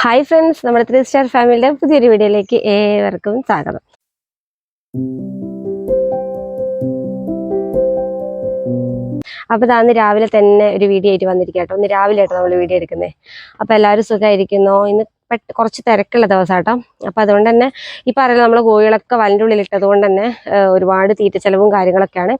Hi friends, നമ്മുടെ 3 star ഫാമിലിയുടെ പുതിയൊരു വീഡിയോയിലേക്ക് ഏവർക്കും സ്വാഗതം. അപ്പോൾ ഇതാന്ന് രാവിലെ തന്നെ ഒരു വീഡിയോ ആയിട്ട് വന്നിരിക്കുക കേട്ടോ. ഇന്ന് രാവിലെ ആയിട്ട് നമ്മൾ വീഡിയോ എടുക്കുന്നത്. അപ്പോൾ എല്ലാവരും സുഖമായിരിക്കുന്നോ? ഇന്ന് കുറച്ച് തിരക്കുള്ള ദിവസമാട്ടോ. അപ്പോൾ അതുകൊണ്ട് തന്നെ ഈ പറയുന്നത് നമ്മൾ കോഴികളൊക്കെ വലൻ്റെ ഉള്ളിൽ ഇട്ടത് കൊണ്ട് തന്നെ ഒരുപാട് തീറ്റ ചെലവും കാര്യങ്ങളൊക്കെയാണ്.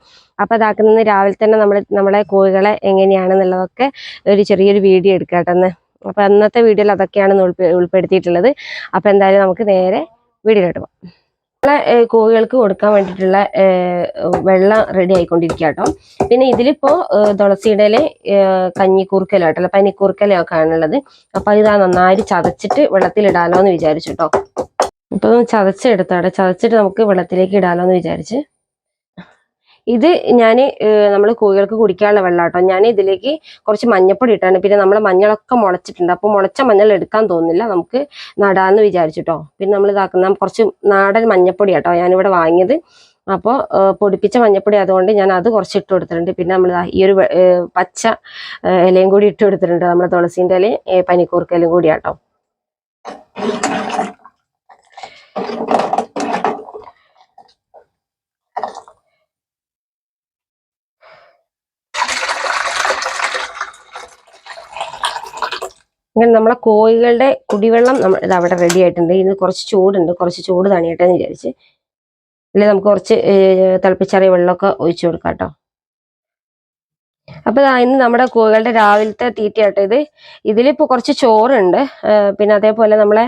അപ്പോൾ അതാക്കുന്നത് രാവിലെ തന്നെ നമ്മളെ കോഴികളെ എങ്ങനെയാണെന്നുള്ളതൊക്കെ ഒരു ചെറിയൊരു വീഡിയോ എടുക്കുക കേട്ടോ എന്ന്. അപ്പോൾ അന്നത്തെ വീഡിയോയിൽ അതൊക്കെയാണ് ഉൾപ്പെടുത്തിയിട്ടുള്ളത്. അപ്പോൾ എന്തായാലും നമുക്ക് നേരെ വീഡിയോയിലോട്ട് പോകാം. നമ്മളെ കോഴികൾക്ക് കൊടുക്കാൻ വേണ്ടിയിട്ടുള്ള വെള്ളം റെഡി ആയിക്കൊണ്ടിരിക്കുക കേട്ടോ. പിന്നെ ഇതിലിപ്പോൾ തുളസിയുടെ കഞ്ഞിക്കൂർക്കലാട്ടല്ല പനിക്കൂർക്കലൊക്കെ ആണുള്ളത്. അപ്പോൾ ഇതാ നന്നായിട്ട് ചതച്ചിട്ട് വെള്ളത്തിലിടാലോ എന്ന് വിചാരിച്ചു കേട്ടോ. അപ്പോൾ ചതച്ചെടുത്താടെ ചതച്ചിട്ട് നമുക്ക് വെള്ളത്തിലേക്ക് ഇടാലോ എന്ന് വിചാരിച്ച്. ഇത് ഞാൻ നമ്മൾ കോഴികൾക്ക് കുടിക്കാനുള്ള വെള്ളം കേട്ടോ. ഞാൻ ഇതിലേക്ക് കുറച്ച് മഞ്ഞപ്പൊടി ഇട്ടാണ്. പിന്നെ നമ്മൾ മഞ്ഞളൊക്കെ മുളച്ചിട്ടുണ്ട്. അപ്പോൾ മുളച്ച മഞ്ഞൾ എടുക്കാൻ തോന്നുന്നില്ല, നമുക്ക് നടാന്ന് വിചാരിച്ചിട്ടോ. പിന്നെ നമ്മൾ ഇതാക്കുന്ന കുറച്ച് നാടൻ മഞ്ഞപ്പൊടി കേട്ടോ ഞാനിവിടെ വാങ്ങിയത്. അപ്പോൾ പൊടിപ്പിച്ച മഞ്ഞപ്പൊടി അതുകൊണ്ട് ഞാൻ അത് കുറച്ച് ഇട്ട് കൊടുത്തിട്ടുണ്ട്. പിന്നെ നമ്മൾ ഈ ഒരു പച്ച ഇലയും കൂടി ഇട്ട് കൊടുത്തിട്ടുണ്ട്. നമ്മുടെ തുളസീൻ്റെ ഇലയും പനിക്കൂർക്കലും കൂടി കേട്ടോ. ഇങ്ങനെ നമ്മളെ കോഴികളുടെ കുടിവെള്ളം ഇത് അവിടെ റെഡി ആയിട്ടുണ്ട്. ഇന്ന് കുറച്ച് ചൂടുണ്ട്, കുറച്ച് ചൂട് തണിയട്ടെ എന്ന് വിചാരിച്ച്. അല്ലെ നമുക്ക് കുറച്ച് തിളപ്പിച്ചാറിയ വെള്ളമൊക്കെ ഒഴിച്ചു കൊടുക്കാം കേട്ടോ. അപ്പോൾ ഇന്ന് നമ്മുടെ കോഴികളുടെ രാവിലത്തെ തീറ്റയാട്ടോ ഇത്. ഇതിലിപ്പോൾ കുറച്ച് ചോറുണ്ട്. പിന്നെ അതേപോലെ നമ്മളെ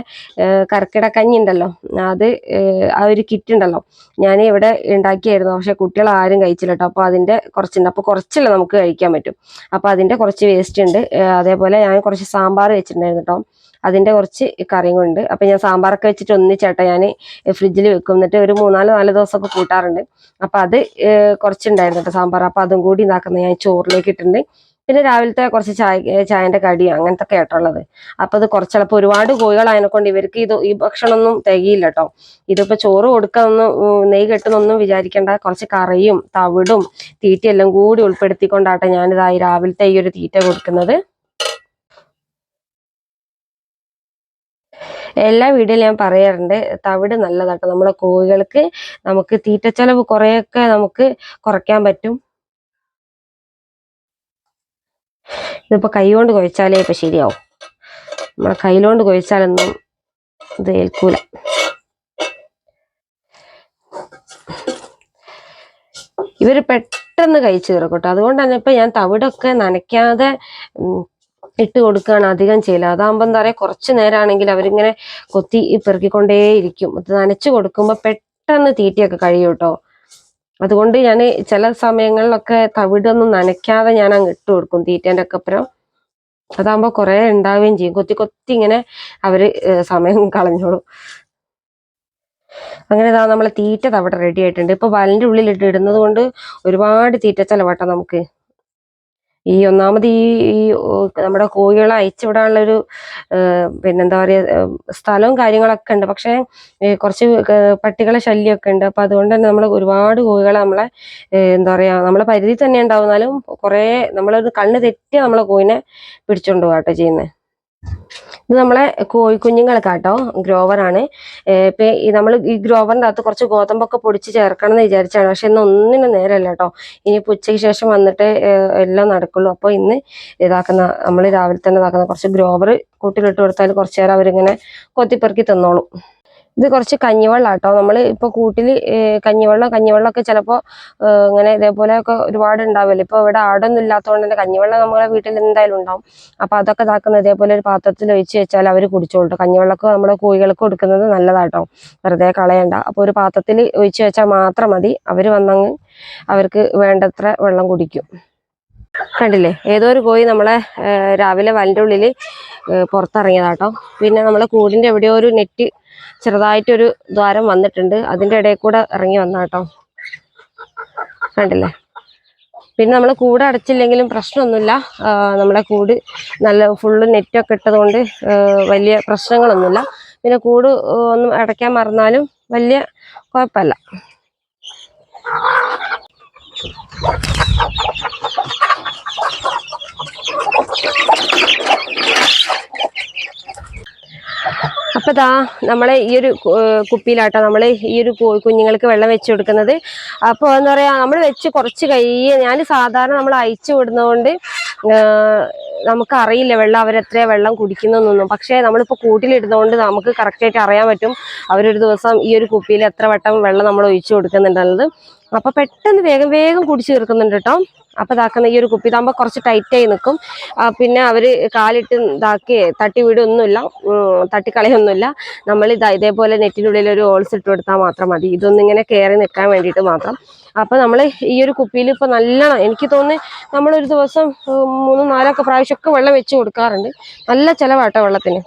കർക്കിടക്കഞ്ഞി ഉണ്ടല്ലോ, അത് ആ ഒരു കിറ്റ് ഉണ്ടല്ലോ, ഞാൻ ഇവിടെ ഉണ്ടാക്കിയായിരുന്നു. പക്ഷെ കുട്ടികൾ ആരും കഴിച്ചില്ല കേട്ടോ. അപ്പോൾ അതിൻ്റെ കുറച്ചുണ്ട്. അപ്പോൾ കുറച്ചല്ല നമുക്ക് കഴിക്കാൻ പറ്റും. അപ്പോൾ അതിൻ്റെ കുറച്ച് വേസ്റ്റ് ഉണ്ട്. അതേപോലെ ഞാൻ കുറച്ച് സാമ്പാർ വെച്ചിട്ടുണ്ടായിരുന്നു കേട്ടോ. അതിൻ്റെ കുറച്ച് കറിയും കൊണ്ട്. അപ്പം ഞാൻ സാമ്പാറൊക്കെ വെച്ചിട്ട് ഒന്നിച്ചേട്ടാ ഞാൻ ഫ്രിഡ്ജിൽ വെക്കും. എന്നിട്ട് ഒരു 3-4 ദിവസമൊക്കെ കൂട്ടാറുണ്ട്. അപ്പം അത് കുറച്ചുണ്ടായിരുന്നു കേട്ടോ സാമ്പാർ. അപ്പം അതും കൂടി ഇതാക്കുന്നത് ഞാൻ ചോറിലേക്ക് ഇട്ടിട്ടുണ്ട്. പിന്നെ രാവിലത്തെ കുറച്ച് ചായൻ്റെ കടി അങ്ങനത്തെ ഒക്കെ ആയിട്ടുള്ളത്. അപ്പം അത് കുറച്ചപ്പോൾ ഒരുപാട് കോഴികളായതിനെക്കൊണ്ട് ഇവർക്ക് ഈ ഭക്ഷണമൊന്നും തികയില്ല കേട്ടോ. ഇതിപ്പോൾ ചോറ് കൊടുക്കാനൊന്നും നെയ്യ് കെട്ടുന്നൊന്നും വിചാരിക്കേണ്ട. കുറച്ച് കറിയും തവിടും തീറ്റയെല്ലാം കൂടി ഉൾപ്പെടുത്തിക്കൊണ്ടാട്ടെ ഞാനിതായി രാവിലത്തെ ഈ ഒരു തീറ്റ കൊടുക്കുന്നത്. എല്ലാ വീഡിയോയിലും ഞാൻ പറയാറുണ്ട്, തവിട് നല്ലതാട്ടോ നമ്മളെ കോഴികൾക്ക്. നമുക്ക് തീറ്റച്ചെലവ് കുറേയൊക്കെ നമുക്ക് കുറയ്ക്കാൻ പറ്റും. ഇതിപ്പോൾ കൈകൊണ്ട് കുഴച്ചാലേ ഇപ്പം ശരിയാവും. നമ്മളെ കൈകൊണ്ട് കുഴച്ചാലൊന്നും ഇത് ഏൽക്കൂല. ഇവർ പെട്ടെന്ന് കഴിച്ചു തീർക്കും കേട്ടോ. അതുകൊണ്ട് തന്നെ ഇപ്പം ഞാൻ തവിടൊക്കെ നനയ്ക്കാതെ ഇട്ട് കൊടുക്കുകയാണ് അധികം ചെയ്യില്ല. അതാകുമ്പോൾ എന്താ പറയുക, കുറച്ച് നേരമാണെങ്കിൽ അവരിങ്ങനെ കൊത്തി പെറുക്കിക്കൊണ്ടേയിരിക്കും. അത് നനച്ചു കൊടുക്കുമ്പോൾ പെട്ടെന്ന് തീറ്റയൊക്കെ കഴിയും കേട്ടോ. അതുകൊണ്ട് ഞാൻ ചില സമയങ്ങളിലൊക്കെ തവിടൊന്നും നനയ്ക്കാതെ ഞാൻ അങ്ങ് ഇട്ട് കൊടുക്കും തീറ്റേൻ്റെ ഒക്കെ അപ്പുറം. അതാകുമ്പോൾ കുറേ ഉണ്ടാവുകയും ചെയ്യും. കൊത്തി കൊത്തി ഇങ്ങനെ അവർ സമയം കളഞ്ഞോളും. അങ്ങനെ ഇതാ നമ്മളെ തീറ്റ തവിട റെഡി ആയിട്ടുണ്ട്. ഇപ്പോൾ വലൻ്റെ ഉള്ളിലിട്ട് ഇടുന്നത് കൊണ്ട് ഒരുപാട് തീറ്റ ചിലവാട്ടോ നമുക്ക്. ഈ ഒന്നാമത് ഈ നമ്മുടെ കോഴികളെ അയച്ചുവിടാനുള്ളൊരു പിന്നെന്താ പറയുക സ്ഥലവും കാര്യങ്ങളൊക്കെ ഉണ്ട്. പക്ഷേ കുറച്ച് പട്ടികളെ ശല്യമൊക്കെ ഉണ്ട്. അപ്പം അതുകൊണ്ട് തന്നെ നമ്മൾ ഒരുപാട് കോഴികളെ നമ്മളെ എന്താ പറയുക നമ്മളെ പരിധി തന്നെ ഉണ്ടാവുന്നാലും കുറേ നമ്മളത് കണ്ണ് തെറ്റി നമ്മളെ കോഴിനെ പിടിച്ചോണ്ട് പോകാട്ടോ ചെയ്യുന്നത്. ഇത് നമ്മളെ കോഴിക്കുഞ്ഞുങ്ങളൊക്കെ കേട്ടോ, ഗ്രോവറാണ്. ഇപ്പം നമ്മൾ ഈ ഗ്രോവറിൻ്റെ അകത്ത് കുറച്ച് ഗോതമ്പൊക്കെ പൊടിച്ച് ചേർക്കണം എന്ന് വിചാരിച്ചാണ്. പക്ഷെ ഇന്ന് ഒന്നിനും നേരമല്ല കേട്ടോ. ഇനി ഉച്ചയ്ക്ക് ശേഷം വന്നിട്ട് എല്ലാം നടക്കുള്ളൂ. അപ്പോൾ ഇന്ന് നമ്മൾ രാവിലെ തന്നെ ഇതാക്കുന്ന കുറച്ച് ഗ്രോവർ കൂട്ടിലിട്ട് കൊടുത്താൽ കുറച്ച് നേരം അവരിങ്ങനെ കൊത്തിപ്പെറുക്കി തിന്നോളും. ഇത് കുറച്ച് കഞ്ഞിവെള്ളം കേട്ടോ. നമ്മൾ ഇപ്പോൾ കൂട്ടിൽ കഞ്ഞിവെള്ളമൊക്കെ ചിലപ്പോൾ ഇങ്ങനെ ഇതേപോലെയൊക്കെ ഒരുപാട് ഉണ്ടാവില്ല. ഇപ്പോൾ ഇവിടെ ആടൊന്നും ഇല്ലാത്തതുകൊണ്ട് തന്നെ കഞ്ഞിവെള്ളം നമ്മളെ വീട്ടിൽ എന്തായാലും ഉണ്ടാവും. അപ്പോൾ അതൊക്കെ ഇതാക്കുന്ന ഇതേപോലെ ഒരു പാത്രത്തിൽ ഒഴിച്ച് വെച്ചാൽ അവർ കുടിച്ചോളൂ. കഞ്ഞിവെള്ളമൊക്കെ നമ്മുടെ കോഴികൾക്ക് കൊടുക്കുന്നത് നല്ലതാട്ടോ, വെറുതെ കളയണ്ട. അപ്പോൾ ഒരു പാത്രത്തിൽ ഒഴിച്ച് വെച്ചാൽ മാത്രം മതി. അവർ വന്നങ്ങ് അവർക്ക് വേണ്ടത്ര വെള്ളം കുടിക്കും. കണ്ടില്ലേ, ഏതോ ഒരു കോഴി നമ്മളെ രാവിലെ വലൻ്റെ ഉള്ളിൽ പുറത്തിറങ്ങിയതാട്ടോ. പിന്നെ നമ്മളെ കൂടിൻ്റെ എവിടെയോ ഒരു നെറ്റ് ചെറുതായിട്ടൊരു ദ്വാരം വന്നിട്ടുണ്ട്. അതിൻ്റെ ഇടയിൽ കൂടെ ഇറങ്ങി വന്നാട്ടോ. കണ്ടില്ലേ. പിന്നെ നമ്മൾ കൂട് അടച്ചില്ലെങ്കിലും പ്രശ്നമൊന്നുമില്ല. നമ്മളെ കൂട് നല്ല ഫുള്ള് നെറ്റൊക്കെ ഇട്ടതുകൊണ്ട് വലിയ പ്രശ്നങ്ങളൊന്നുമില്ല. പിന്നെ കൂട് ഒന്നും അടയ്ക്കാൻ മറന്നാലും വലിയ കുഴപ്പമില്ല. അപ്പോൾ ദാ നമ്മൾ ഈ ഒരു കുപ്പിയിലാട്ടോ നമ്മൾ ഈ ഒരു കുഞ്ഞുങ്ങൾക്ക് വെള്ളം വെച്ച് കൊടുക്കുന്നത്. അപ്പോൾ എന്താ പറയുക, നമ്മൾ വെച്ച് കുറച്ച് ഞാൻ സാധാരണ നമ്മൾ അയച്ചു വിടുന്നതുകൊണ്ട് നമുക്കറിയില്ല വെള്ളം അവരെത്ര വെള്ളം കുടിക്കുന്നൊന്നും. പക്ഷേ നമ്മളിപ്പോൾ കൂട്ടിലിടുന്നതുകൊണ്ട് നമുക്ക് കറക്റ്റായിട്ട് അറിയാൻ പറ്റും അവരൊരു ദിവസം ഈ ഒരു കുപ്പിയിൽ എത്ര വട്ടം വെള്ളം നമ്മൾ ഒഴിച്ചു കൊടുക്കുന്നുണ്ടുള്ളത്. അപ്പോൾ പെട്ടെന്ന് വേഗം വേഗം കുടിച്ച് തീർക്കുന്നുണ്ട് കേട്ടോ. അപ്പോൾ ഇതാക്കുന്ന ഈ ഒരു കുപ്പി ഇതാകുമ്പോൾ കുറച്ച് ടൈറ്റായി നിൽക്കും. പിന്നെ അവർ കാലിട്ട് ഇതാക്കി തട്ടി വിടൊന്നുമില്ല, തട്ടിക്കളയൊന്നുമില്ല. നമ്മൾ ഇതേപോലെ നെറ്റിനുള്ളിൽ ഒരു ഹോൾസ് ഇട്ട് കൊടുത്താൽ മാത്രം മതി, ഇതൊന്നിങ്ങനെ കയറി നിൽക്കാൻ വേണ്ടിയിട്ട് മാത്രം. അപ്പോൾ നമ്മൾ ഈ ഒരു കുപ്പിയിൽ ഇപ്പോൾ നല്ലോണം എനിക്ക് തോന്നുന്നു നമ്മളൊരു ദിവസം 3-4 പ്രാവശ്യമൊക്കെ വെള്ളം വെച്ച് കൊടുക്കാറുണ്ട്. നല്ല ചിലവാട്ടോ വെള്ളത്തിന്.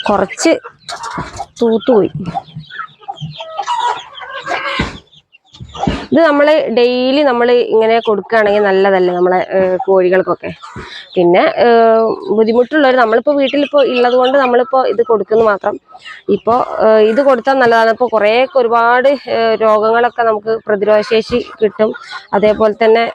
കുറച്ച് തൂത്തുപോയി. ഇത് നമ്മൾ ഡെയിലി നമ്മൾ ഇങ്ങനെ കൊടുക്കുകയാണെങ്കിൽ നല്ലതല്ലേ നമ്മളെ കോഴികൾക്കൊക്കെ. പിന്നെ ബുദ്ധിമുട്ടുള്ളവർ നമ്മളിപ്പോൾ വീട്ടിലിപ്പോൾ ഉള്ളത് കൊണ്ട് നമ്മളിപ്പോൾ ഇത് കൊടുക്കുന്നു മാത്രം. ഇപ്പോൾ ഇത് കൊടുത്താൽ നല്ലതാണ്. ഇപ്പോൾ ഒരുപാട് രോഗങ്ങളൊക്കെ നമുക്ക് പ്രതിരോധശേഷി കിട്ടും. അതേപോലെ തന്നെ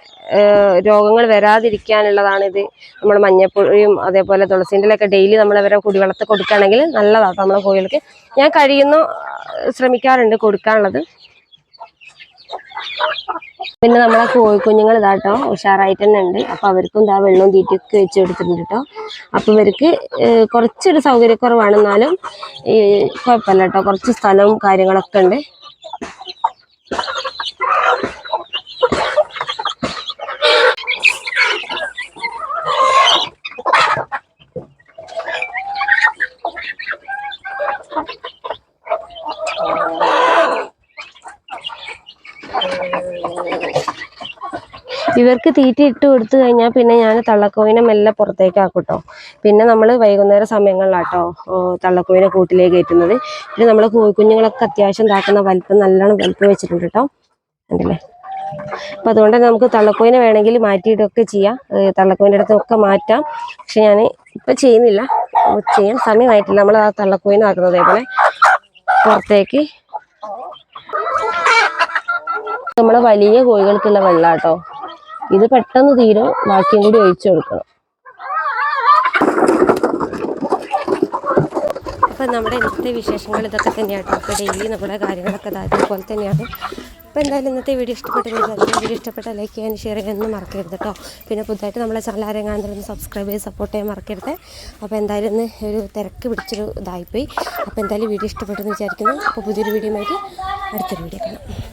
രോഗങ്ങൾ വരാതിരിക്കാനുള്ളതാണിത്. നമ്മൾ മഞ്ഞപ്പൊടിയും അതേപോലെ തുളസിൻ്റെലൊക്കെ ഡെയിലി നമ്മളവരെ കുടിവെള്ളത്തിൽ കൊടുക്കുകയാണെങ്കിൽ നല്ലതാണ് നമ്മളെ കോഴികൾക്ക്. ഞാൻ ശ്രമിക്കാറുണ്ട് കൊടുക്കാനുള്ളത്. പിന്നെ നമ്മളെ കോഴിക്കുഞ്ഞുങ്ങൾ ഇതാട്ടോ ഉഷാറായിട്ട് തന്നെ ഉണ്ട്. അപ്പോൾ അവർക്കും ഇതാ വെള്ളവും തീറ്റയൊക്കെ വെച്ച് കൊടുത്തിട്ടുണ്ട് കേട്ടോ. അപ്പോൾ ഇവർക്ക് കുറച്ചൊരു സൗകര്യക്കുറവാണ്, എന്നാലും കുഴപ്പമില്ല കേട്ടോ. കുറച്ച് സ്ഥലവും കാര്യങ്ങളൊക്കെ ഉണ്ട്. ഇവർക്ക് തീറ്റ ഇട്ട് കൊടുത്തു കഴിഞ്ഞാൽ പിന്നെ ഞാൻ തള്ളക്കോയിനെ മെല്ലെ പുറത്തേക്ക് ആക്കൂട്ടോ. പിന്നെ നമ്മൾ വൈകുന്നേര സമയങ്ങളിലാട്ടോ തള്ളക്കോയിനെ കൂട്ടിലേക്ക് കയറ്റുന്നത്. പിന്നെ നമ്മൾ കോഴിക്കുഞ്ഞുങ്ങളൊക്കെ അത്യാവശ്യം ഇതാക്കുന്ന നല്ലോണം വലിപ്പം വെച്ചിട്ടുണ്ട് കേട്ടോ, ഉണ്ടല്ലേ. അപ്പം അതുകൊണ്ട് തന്നെ നമുക്ക് തള്ളക്കോയിനെ വേണമെങ്കിൽ മാറ്റിയിട്ടൊക്കെ ചെയ്യാം, തള്ളക്കോയിൻ്റെ അടുത്തൊക്കെ മാറ്റാം. പക്ഷെ ഞാൻ ഇപ്പം ചെയ്യുന്നില്ല, ചെയ്യാൻ സമയമായിട്ടില്ല. നമ്മൾ ആ തള്ളക്കോയിനെ ആക്കുന്നത് അതേപോലെ പുറത്തേക്ക്. നമ്മളെ വലിയ കോഴികൾക്കുള്ള വെള്ളം കേട്ടോ, ഇത് പെട്ടെന്ന് തീരും, ബാക്കിയും കൂടി ഒഴിച്ചു കൊടുക്കണം. അപ്പം നമ്മുടെ ഇന്നത്തെ വിശേഷങ്ങൾ ഇതൊക്കെ തന്നെയാണ് കേട്ടോ. അപ്പോൾ ഡെയിലി നമ്മുടെ കാര്യങ്ങളൊക്കെ അതേപോലെ തന്നെയാണ്. അപ്പോൾ എന്തായാലും ഇന്നത്തെ വീഡിയോ വീഡിയോ ഇഷ്ടപ്പെട്ടാൽ ലൈക്ക് ചെയ്യാൻ ഷെയർ ചെയ്യാനൊന്നും മറക്കരുത് കേട്ടോ. പിന്നെ പുതുതായിട്ട് നമ്മളെ ചാനൽ ആരെങ്കിലും സബ്സ്ക്രൈബ് ചെയ്ത് സപ്പോർട്ട് ചെയ്യാൻ മറക്കരുത്. അപ്പോൾ എന്തായാലും ഇന്ന് ഒരു തിരക്ക് പിടിച്ചൊരു ഇതായിപ്പോയി. അപ്പോൾ എന്തായാലും വീഡിയോ ഇഷ്ടപ്പെട്ടെന്ന് വിചാരിക്കുന്നു. അപ്പോൾ പുതിയൊരു വീഡിയോ ആയിട്ട് അടുത്തൊരു വീഡിയോ കാണാം.